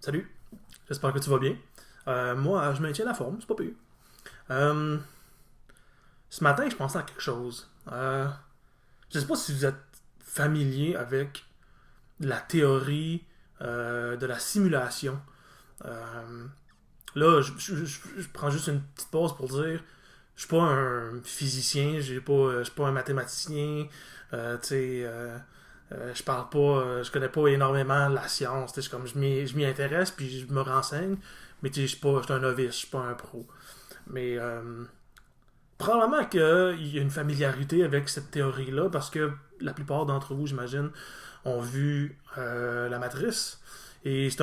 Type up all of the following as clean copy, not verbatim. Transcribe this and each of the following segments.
Salut, j'espère que tu vas bien. Moi, je maintiens la forme, c'est pas pire. Euh, Ce matin, je pensais à quelque chose. Je sais pas si vous êtes familier avec la théorie de la simulation. Euh, Là, je prends juste une petite pause pour dire, je suis pas un physicien, je suis pas un mathématicien, tu sais, je parle pas, je connais pas énormément la science, tu sais, je m'y intéresse puis je me renseigne, mais tu sais, je suis un novice, je suis pas un pro. Mais probablement qu'il y a une familiarité avec cette théorie-là parce que la plupart d'entre vous, j'imagine, ont vu la Matrice et c'est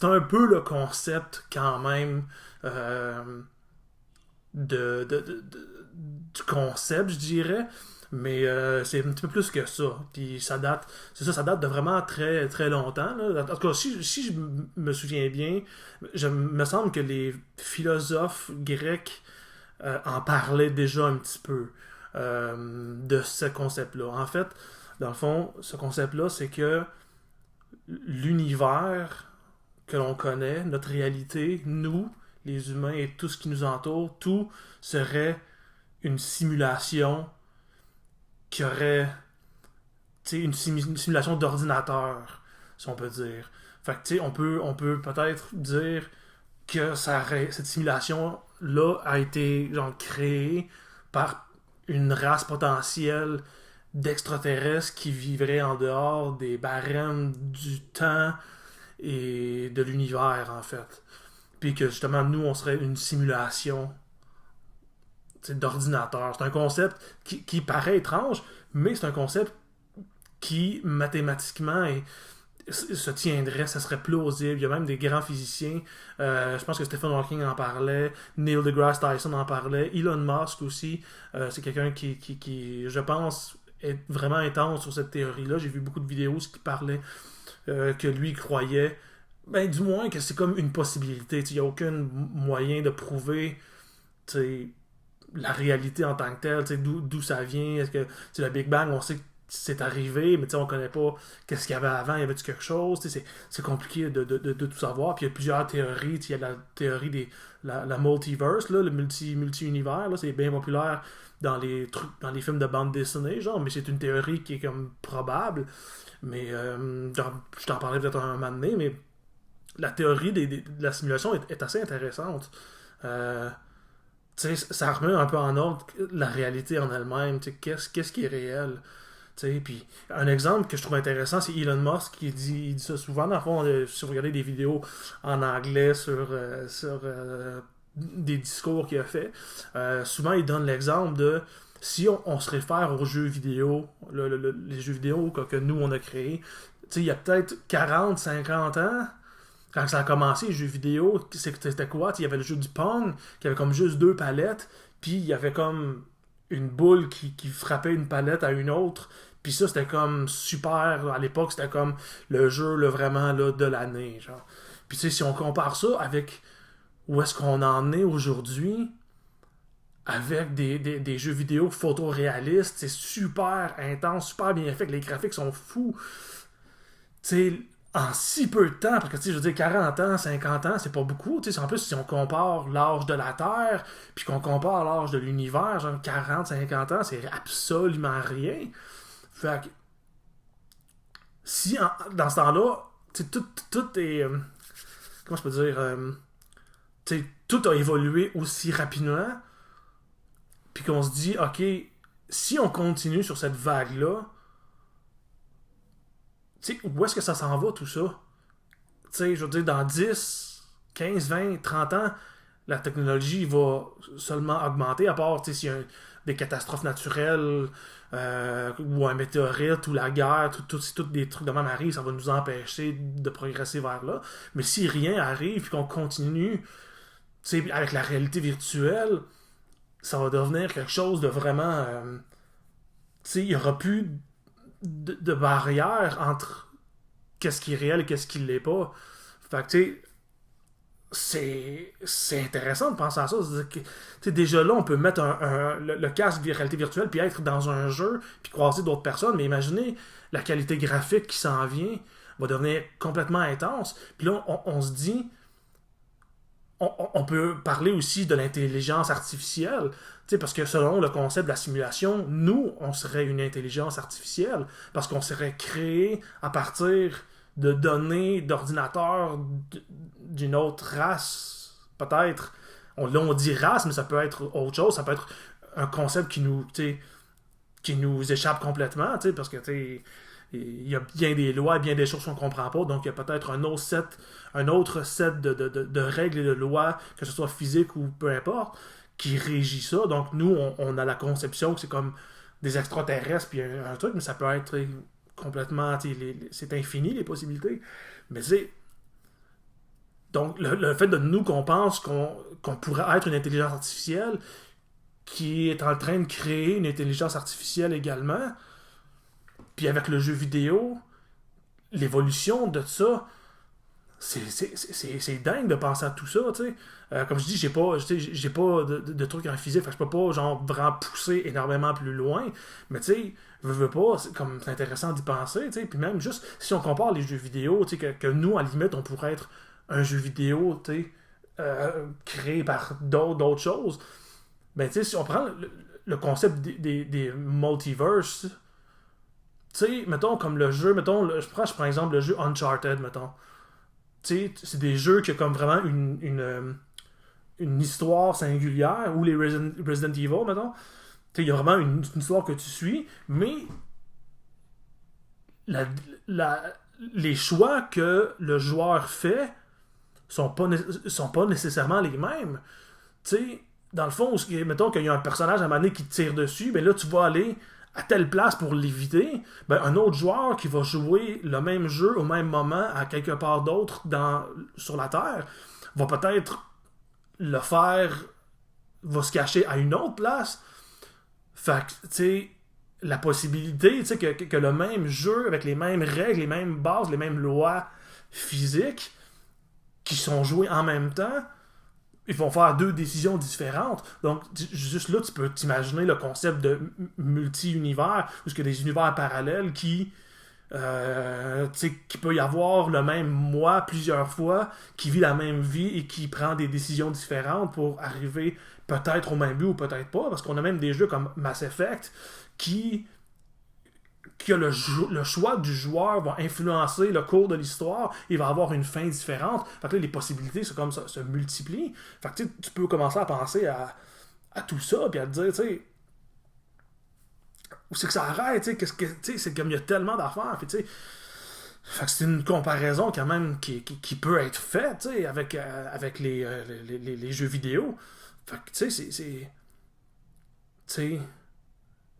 un peu le concept quand même euh, du concept, je dirais. Mais c'est un petit peu plus que ça. Puis ça date de vraiment très très longtemps. Là. En tout cas, si je me souviens bien, je me semble que les philosophes grecs en parlaient déjà un petit peu de ce concept-là. En fait, dans le fond, ce concept-là, c'est que l'univers que l'on connaît, notre réalité, nous, les humains et tout ce qui nous entoure, tout serait une simulation qui aurait une simulation d'ordinateur, si on peut dire. Fait que, on peut peut-être dire que cette simulation-là a été genre, créée par une race potentielle d'extraterrestres qui vivraient en dehors des barèmes du temps et de l'univers, en fait. Puis que justement, nous, on serait une simulation d'ordinateur. C'est un concept qui paraît étrange, mais c'est un concept qui, mathématiquement, se tiendrait, ça serait plausible. Il y a même des grands physiciens. Je pense que Stephen Hawking en parlait, Neil deGrasse Tyson en parlait, Elon Musk aussi. C'est quelqu'un qui, je pense, est vraiment intense sur cette théorie-là. J'ai vu beaucoup de vidéos qui parlaient que lui croyait. Ben, du moins que c'est comme une possibilité. Il n'y a aucun moyen de prouver la réalité en tant que telle, d'où ça vient. Est-ce que le Big Bang, on sait que c'est arrivé, mais on connaît pas qu'est-ce qu'il y avait avant, il y avait-tu quelque chose, c'est compliqué de tout savoir. Puis il y a plusieurs théories, il y a la théorie la multiverse, là, le multi-univers, là, c'est bien populaire dans les trucs, dans les films de bande dessinée, genre, mais c'est une théorie qui est comme probable. Mais je t'en parlais peut-être un moment donné, mais la théorie de la simulation est assez intéressante. Euh, Ça remet un peu en ordre la réalité en elle-même. Qu'est-ce qui est réel? Puis un exemple que je trouve intéressant, c'est Elon Musk il dit ça souvent. Dans le fond, si vous regardez des vidéos en anglais sur des discours qu'il a fait, souvent il donne l'exemple de si on se réfère aux jeux vidéo, les jeux vidéo que nous on a créés, il y a peut-être 40, 50 ans, quand ça a commencé, les jeux vidéo, c'était quoi? Il y avait le jeu du Pong, qui avait comme juste deux palettes, puis il y avait comme une boule qui frappait une palette à une autre. Puis ça, c'était comme super. À l'époque, c'était comme le jeu vraiment là, de l'année. Genre. Puis si on compare ça avec où est-ce qu'on en est aujourd'hui, avec des jeux vidéo photoréalistes, c'est super intense, super bien fait, les graphiques sont fous. Tu sais, en si peu de temps, parce que je veux dire, 40 ans, 50 ans, c'est pas beaucoup. En plus, si on compare l'âge de la Terre, puis qu'on compare l'âge de l'univers, genre 40, 50 ans, c'est absolument rien. Fait que, si dans ce temps-là, tout est. Comment je peux dire tout a évolué aussi rapidement, puis qu'on se dit, ok, si on continue sur cette vague-là, où est-ce que ça s'en va tout ça? Je veux dire, dans 10, 15, 20, 30 ans, la technologie va seulement augmenter, à part s'il y a des catastrophes naturelles ou un météorite ou la guerre, tout des trucs de même arrivent, ça va nous empêcher de progresser vers là. Mais si rien arrive et qu'on continue avec la réalité virtuelle, ça va devenir quelque chose de vraiment. Il n'y aura plus de barrière entre qu'est-ce qui est réel et qu'est-ce qui ne l'est pas. Fait que, c'est intéressant de penser à ça. Que, déjà là, on peut mettre le casque de réalité virtuelle puis être dans un jeu puis croiser d'autres personnes. Mais imaginez la qualité graphique qui s'en vient va devenir complètement intense. Puis là, on se dit, on peut parler aussi de l'intelligence artificielle, parce que selon le concept de la simulation, nous, on serait une intelligence artificielle, parce qu'on serait créé à partir de données d'ordinateurs d'une autre race, peut-être. Là, on dit race, mais ça peut être autre chose, ça peut être un concept qui nous échappe complètement, parce que il y a bien des lois, bien des choses qu'on ne comprend pas, donc il y a peut-être un autre set de règles et de lois, que ce soit physique ou peu importe, qui régit ça. Donc nous, on a la conception que c'est comme des extraterrestres puis un truc, mais ça peut être complètement, c'est infini les possibilités. Mais donc le fait de nous qu'on pense qu'on pourrait être une intelligence artificielle qui est en train de créer une intelligence artificielle également, puis avec le jeu vidéo, l'évolution de ça, c'est dingue de penser à tout ça, tu sais. Comme je dis, j'ai pas de trucs en physique, fait que je peux pas genre vraiment pousser énormément plus loin, mais tu sais, veux pas, c'est intéressant d'y penser, tu sais. Puis même juste, si on compare les jeux vidéo, tu sais, que nous, à la limite, on pourrait être un jeu vidéo, tu sais, créé par d'autres choses, ben tu sais, si on prend le concept des multiverses, tu sais, mettons, comme le jeu, mettons, je prends par exemple le jeu Uncharted, mettons. Tu sais, c'est des jeux qui ont comme vraiment une histoire singulière, ou les Resident Evil, mettons. Tu sais, il y a vraiment une histoire que tu suis, mais la, la- les choix que le joueur fait sont pas nécessairement les mêmes. Tu sais, dans le fond, mettons qu'il y a un personnage à un moment donné qui te tire dessus, ben là, tu vas aller à telle place pour l'éviter. Ben, un autre joueur qui va jouer le même jeu au même moment à quelque part d'autre sur la Terre va peut-être le faire, va se cacher à une autre place. Fait que, tu sais, la possibilité, tu sais, que le même jeu, avec les mêmes règles, les mêmes bases, les mêmes lois physiques, qui sont jouées en même temps, ils vont faire deux décisions différentes. Donc, juste là, tu peux t'imaginer le concept de multi-univers, où il y a des univers parallèles qui peut y avoir le même moi plusieurs fois, qui vit la même vie et qui prend des décisions différentes pour arriver peut-être au même but ou peut-être pas, parce qu'on a même des jeux comme Mass Effect qui que le choix du joueur va influencer le cours de l'histoire, il va avoir une fin différente. Fait que là, les possibilités comme ça, se multiplient. Fait que tu peux commencer à penser à tout ça, puis à te dire, tu sais, où c'est que ça arrête, tu sais, c'est comme il y a tellement d'affaires, puis tu sais, fait que c'est une comparaison quand même qui peut être faite, tu sais, avec les jeux vidéo. Fait que, tu sais, tu sais,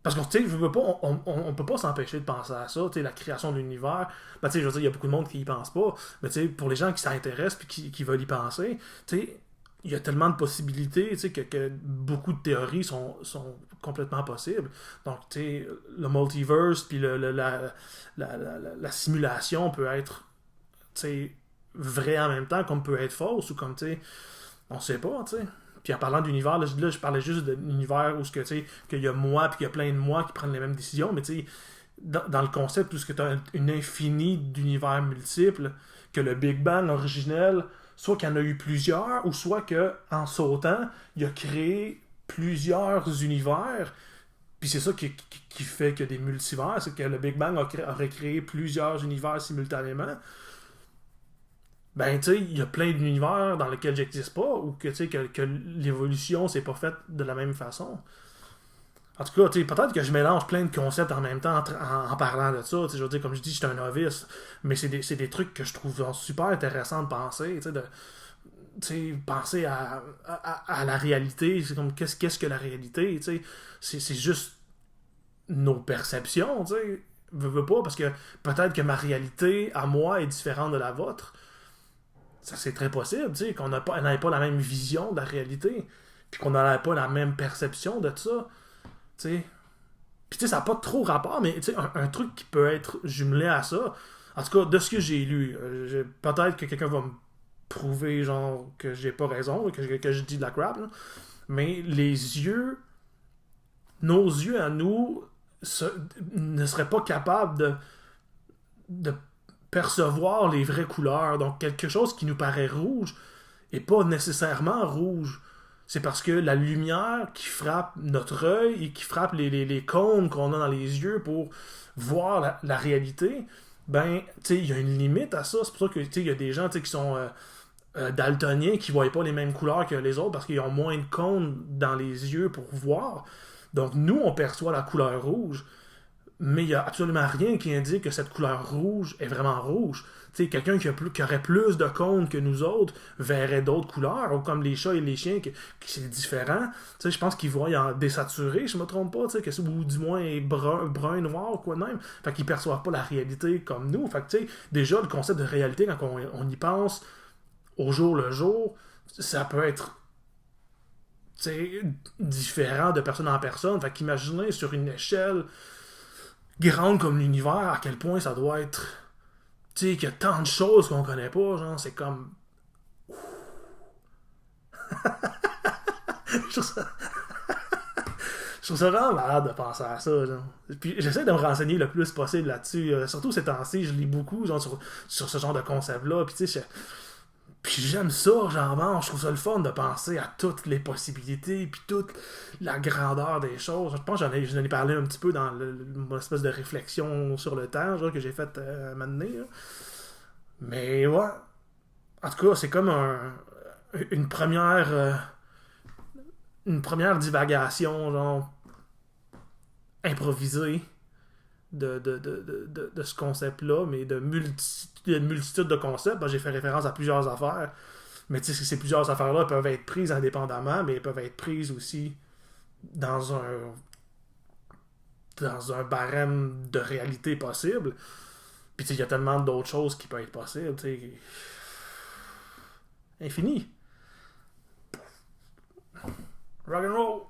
parce qu'on tu sais, je veux pas, on peut pas s'empêcher de penser à ça, tu sais, la création de l'univers. Ben, tu sais, je veux dire, il y a beaucoup de monde qui y pense pas, mais tu sais, pour les gens qui s'intéressent puis qui veulent y penser, tu sais, il y a tellement de possibilités, tu sais, que beaucoup de théories sont complètement possibles. Donc, tu sais, le multiverse puis la simulation peut être, tu sais, vrai en même temps, comme peut être fausse, ou comme, tu sais, on sait pas, tu sais. Puis en parlant d'univers, là, je parlais juste de l'univers où qu'il y a moi, puis qu'il y a plein de moi qui prennent les mêmes décisions, mais tu sais, dans le concept où tu as une infinie d'univers multiples, que le Big Bang originel, soit qu'il y en a eu plusieurs, ou soit qu'en sautant, il a créé plusieurs univers, puis c'est ça qui fait qu'il y a des multivers, c'est que le Big Bang aurait créé plusieurs univers simultanément. Ben, tu sais, il y a plein d'univers dans lesquels j'existe pas, ou que l'évolution s'est pas faite de la même façon. En tout cas, tu sais, peut-être que je mélange plein de concepts en même temps en parlant de ça. Je veux dire, comme je dis, je suis un novice, mais c'est des trucs que je trouve super intéressants de penser, penser à la réalité. C'est comme, qu'est-ce que la réalité, tu sais? C'est juste nos perceptions, tu sais. Veux pas, parce que peut-être que ma réalité, à moi, est différente de la vôtre. Ça, c'est très possible, tu sais, qu'on n'ait pas la même vision de la réalité, puis qu'on n'ait pas la même perception de ça, tu sais. Puis, tu sais, ça n'a pas trop rapport, mais, tu sais, un truc qui peut être jumelé à ça, en tout cas, de ce que j'ai lu, peut-être que quelqu'un va me prouver, genre, que j'ai pas raison, que je dis de la crap, là, mais nos yeux à nous, ne seraient pas capables de percevoir les vraies couleurs. Donc, quelque chose qui nous paraît rouge est pas nécessairement rouge. C'est parce que la lumière qui frappe notre œil et qui frappe les cônes qu'on a dans les yeux pour voir la réalité, ben, tu sais, il y a une limite à ça. C'est pour ça que, tu sais, il y a des gens, tu sais, qui sont daltoniens, qui voient pas les mêmes couleurs que les autres parce qu'ils ont moins de cônes dans les yeux pour voir. Donc, nous, on perçoit la couleur rouge, mais il n'y a absolument rien qui indique que cette couleur rouge est vraiment rouge. Tu sais, quelqu'un qui aurait plus de cônes que nous autres verrait d'autres couleurs, ou comme les chats et les chiens, qui c'est différent. Tu sais, je pense qu'ils voient en désaturé, je me trompe pas, tu sais, ou du moins brun, noir, ou quoi de même. Fait qu'ils perçoivent pas la réalité comme nous. Fait que, tu sais, déjà, le concept de réalité, quand on y pense au jour le jour, ça peut être, tu sais, différent de personne en personne. Fait qu'imaginez sur une échelle grande comme l'univers, à quel point ça doit être. Tu sais, qu'il y a tant de choses qu'on connaît pas, genre, c'est comme. je trouve ça. Je trouve ça vraiment malade de penser à ça, genre. Puis j'essaie de me renseigner le plus possible là-dessus. Surtout ces temps-ci, je lis beaucoup, genre, sur ce genre de concept-là. Puis tu sais, puis j'aime ça, genre, je trouve ça le fun de penser à toutes les possibilités, puis toute la grandeur des choses. Je pense que j'en ai parlé un petit peu dans mon espèce de réflexion sur le temps, genre, que j'ai faite à un moment donné, là. Mais ouais, en tout cas, c'est comme une première divagation, genre, improvisée de ce concept-là, mais de multitude de concepts. Ben, j'ai fait référence à plusieurs affaires. Mais tu sais, ces plusieurs affaires-là peuvent être prises indépendamment, mais elles peuvent être prises aussi dans un barème de réalité possible. Puis tu sais, il y a tellement d'autres choses qui peuvent être possibles. Tu sais, infini. Rock and roll!